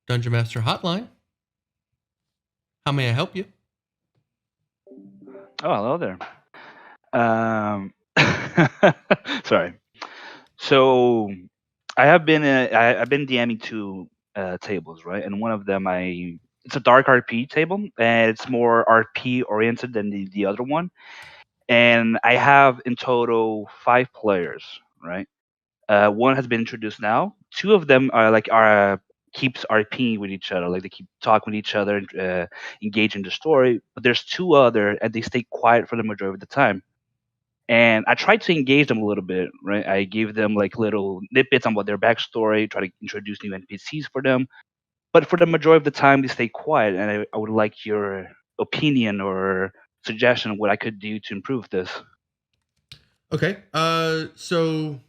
Dungeon Master Hotline. How may I help you? Oh, hello there. Um, sorry. So I've been DMing two tables, right? And one of them it's a dark RP table, and it's more RP oriented than the other one. And I have in total 5 players, right? One has been introduced now. Two of them are keeps RPing with each other, like they keep talking with each other, and engage in the story. But there's two other, and they stay quiet for the majority of the time. And I tried to engage them a little bit, right? I gave them like little snippets on what their backstory, try to introduce new NPCs for them. But for the majority of the time, they stay quiet. And I would like your opinion or suggestion of what I could do to improve this. Okay. So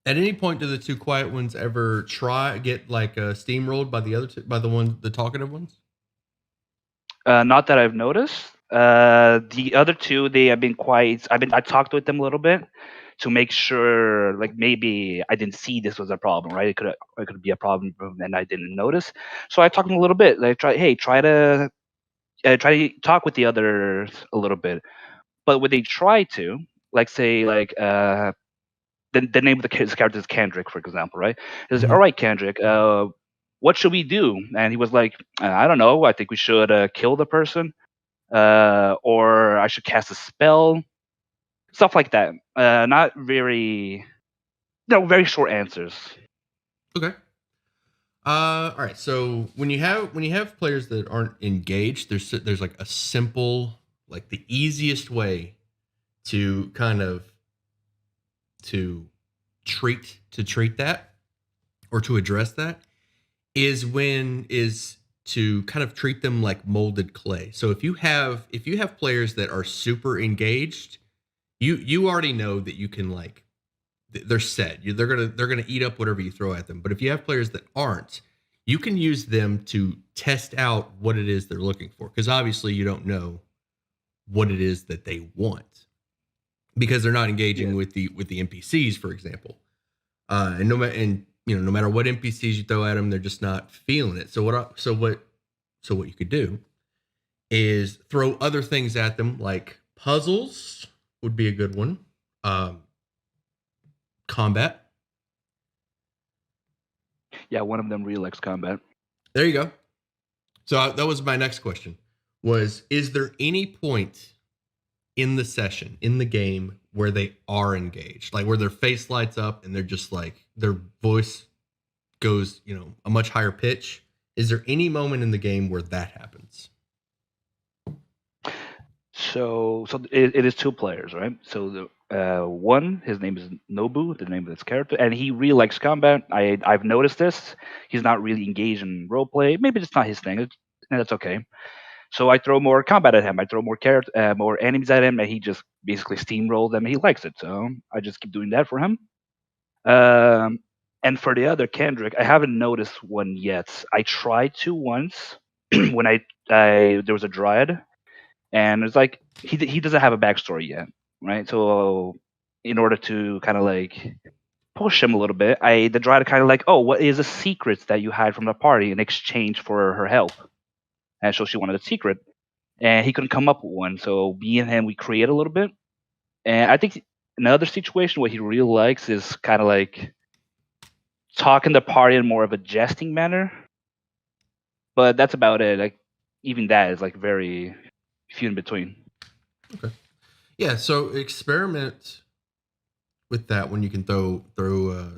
at any point do the two quiet ones ever get like steamrolled by the talkative ones? Not that I've noticed. The other two, they have been quiet. I talked with them a little bit to make sure, like maybe I didn't see this was a problem, right? It could be a problem and I didn't notice. So I talked to them a little bit. Like try to talk with the others a little bit. But when they try to, like say like the name of his character is Kendrick, for example, right? He says, Mhm. "All right, Kendrick, what should we do?" And he was like, "I don't know. I think we should kill the person, or I should cast a spell, stuff like that. Not very, very short answers." Okay. All right. So when you have players that aren't engaged, there's like a simple, like the easiest way to kind of to treat that or to address that is to kind of treat them like molded clay. So if you have players that are super engaged, you already know that you can like they're set. They're gonna eat up whatever you throw at them. But if you have players that aren't, you can use them to test out what it is they're looking for. Because obviously you don't know what it is that they want because they're not engaging Yeah. with the NPCs, for example. No matter what NPCs you throw at them, they're just not feeling it. So what you could do is throw other things at them, like puzzles would be a good one. Um, Combat. Yeah, one of them really likes combat. There you go. So that was my next question: is there any point in the session in the game where they are engaged, like where their face lights up and they're just like their voice goes, a much higher pitch? Is there any moment in the game where that happens? So it is 2 players, right? So one, his name is Nobu, the name of this character, and he really likes combat. I've noticed this. He's not really engaged in roleplay. Maybe it's not his thing, and that's okay. So I throw more combat at him. I throw more enemies at him, and he just basically steamrolls them. He likes it, so I just keep doing that for him. Um, and for the other Kendrick, I haven't noticed one yet. I tried to once when I there was a dryad, and it's like he doesn't have a backstory yet, right? So in order to kind of like push him a little bit, the dryad kind of like, oh, what is a secret that you hide from the party in exchange for her help? And so she wanted a secret, and he couldn't come up with one. So me and him, we create a little bit, and I think another situation what he really likes is kind of like talking the party in more of a jesting manner. But that's about it. Like even that is like very few in between. Okay. Yeah. So experiment with that when you can throw.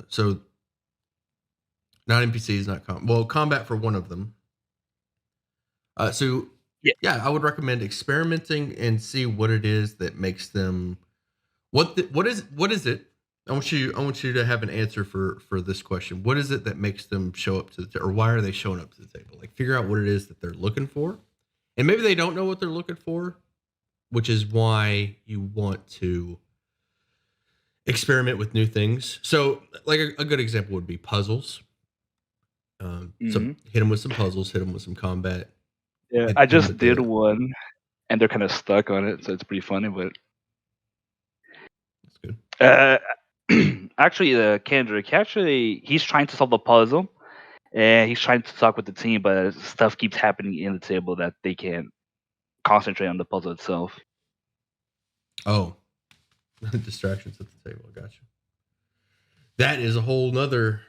So not NPCs, not combat for one of them. So Yeah. yeah, I would recommend experimenting and see what it is that makes them. What is it? I want you to have an answer for this question. What is it that makes them show up to or why are they showing up to the table? Like figure out what it is that they're looking for, and maybe they don't know what they're looking for, which is why you want to experiment with new things. So, like a good example would be puzzles. So Hmm. hit them with some puzzles, hit them with some combat, Yeah, hit I them just with did the. one, and they're kind of stuck on it, so it's pretty funny. But That's good. uh, actually, Kendrick, he's trying to solve a puzzle, and he's trying to talk with the team, but stuff keeps happening in the table that they can't concentrate on the puzzle itself. Oh, distractions at the table. Gotcha. That is a whole nother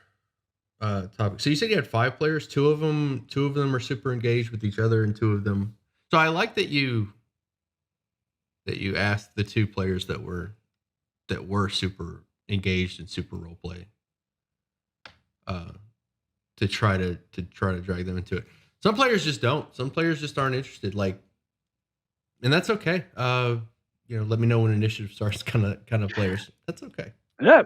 topic. So you said you had 5 players. Two of them are super engaged with each other, and 2 of them. So I like that you asked the 2 players that were super engaged and super role play, to try to drag them into it. Some players just don't. Some players just aren't interested. Like, and that's okay. Let me know when initiative starts. Kind of players. That's okay. Yeah,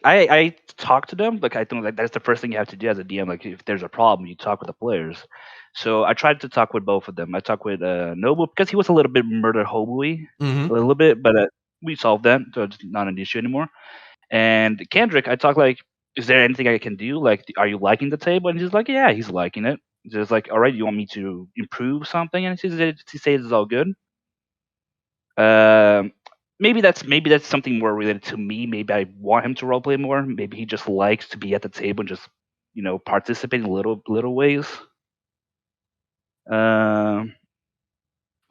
I talk to them. Like I think like that's the first thing you have to do as a DM. Like if there's a problem, you talk with the players. So I tried to talk with both of them. I talked with Noble because he was a little bit murder hobo-y, Mm-hmm. a little bit, but we solved that, so it's not an issue anymore. And Kendrick, I talked like, is there anything I can do? Like, are you liking the table? And he's like, yeah, he's liking it. Just like, all right, you want me to improve something? And he says it's all good. Um, maybe that's something more related to me. Maybe I want him to roleplay more. Maybe he just likes to be at the table and just participate in little ways. But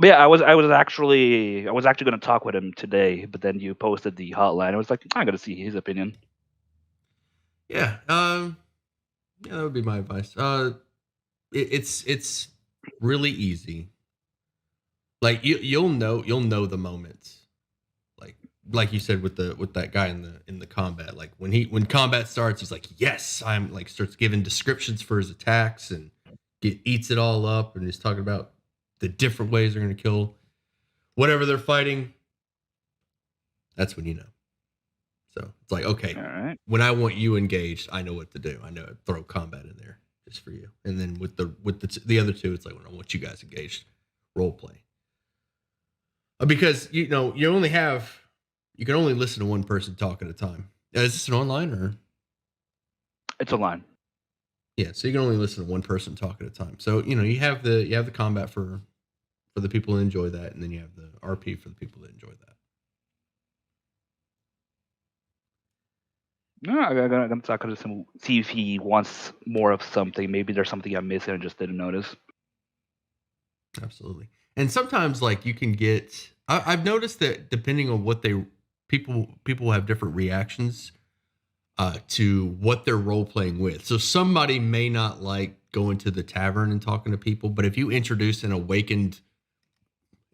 yeah, I was actually going to talk with him today, but then you posted the hotline. I was like, I got to see his opinion. Yeah. Yeah, that would be my advice. It's really easy. Like you'll know the moments. Like you said with that guy in the combat. Like when combat starts, he's like, yes, I'm like starts giving descriptions for his attacks and eats it all up, and he's talking about the different ways they're gonna kill whatever they're fighting. That's when you know. So it's like, okay, All right. when I want you engaged, I know what to do. I know throw combat in there just for you. And then with the other 2, it's like when I want you guys engaged, role play. Because you can only listen to one person talk at a time. Is this an online or? It's a line. Yeah, so you can only listen to one person talk at a time. So you have the combat for the people that enjoy that, and then you have the RP for the people that enjoy that. No, I'm gonna talk to him, see if he wants more of something. Maybe there's something I'm missing and just didn't notice. Absolutely. And sometimes like you can get I've noticed that depending on what people have different reactions to what they're role playing with. So somebody may not like going to the tavern and talking to people, but if you introduce an awakened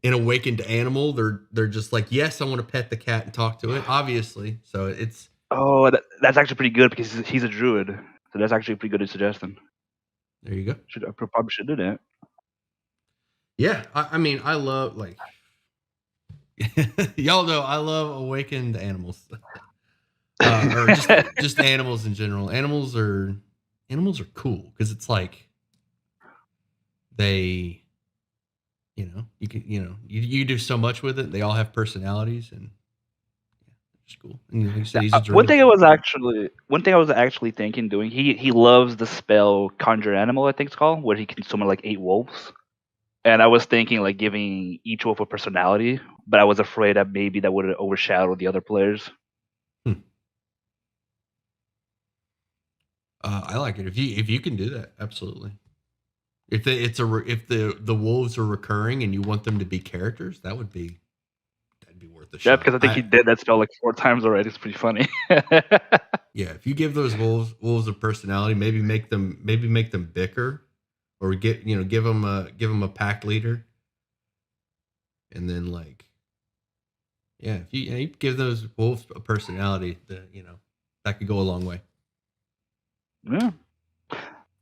animal, they're just like, yes, I want to pet the cat and talk to it, obviously. So it's Oh, that's actually pretty good because he's a druid. So that's actually a pretty good suggestion. there you go. I probably should do that. Yeah, I mean, I love like y'all know I love awakened animals, or just animals in general. Animals are cool because it's like they, you can you do so much with it. They all have personalities and it's cool. And like you said, he's a One druid. thing I was actually thinking doing. He loves the spell Conjure Animal, I think it's called, where he can summon like 8 wolves. And I was thinking like giving each wolf a personality, but I was afraid that maybe that would overshadow the other players. I like it if you can do that, absolutely. If the wolves are recurring and you want them to be characters, that'd be worth a Yeah, shot. because I think he did that spell like 4 times already. It's pretty funny. Yeah, if you give those wolves a personality, maybe make them bicker, or give them a pack leader, and then like, yeah, if you give those wolves a personality, that could go a long way. Yeah.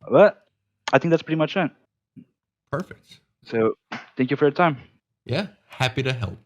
But I think that's pretty much it. Perfect. So thank you for your time. Yeah, happy to help.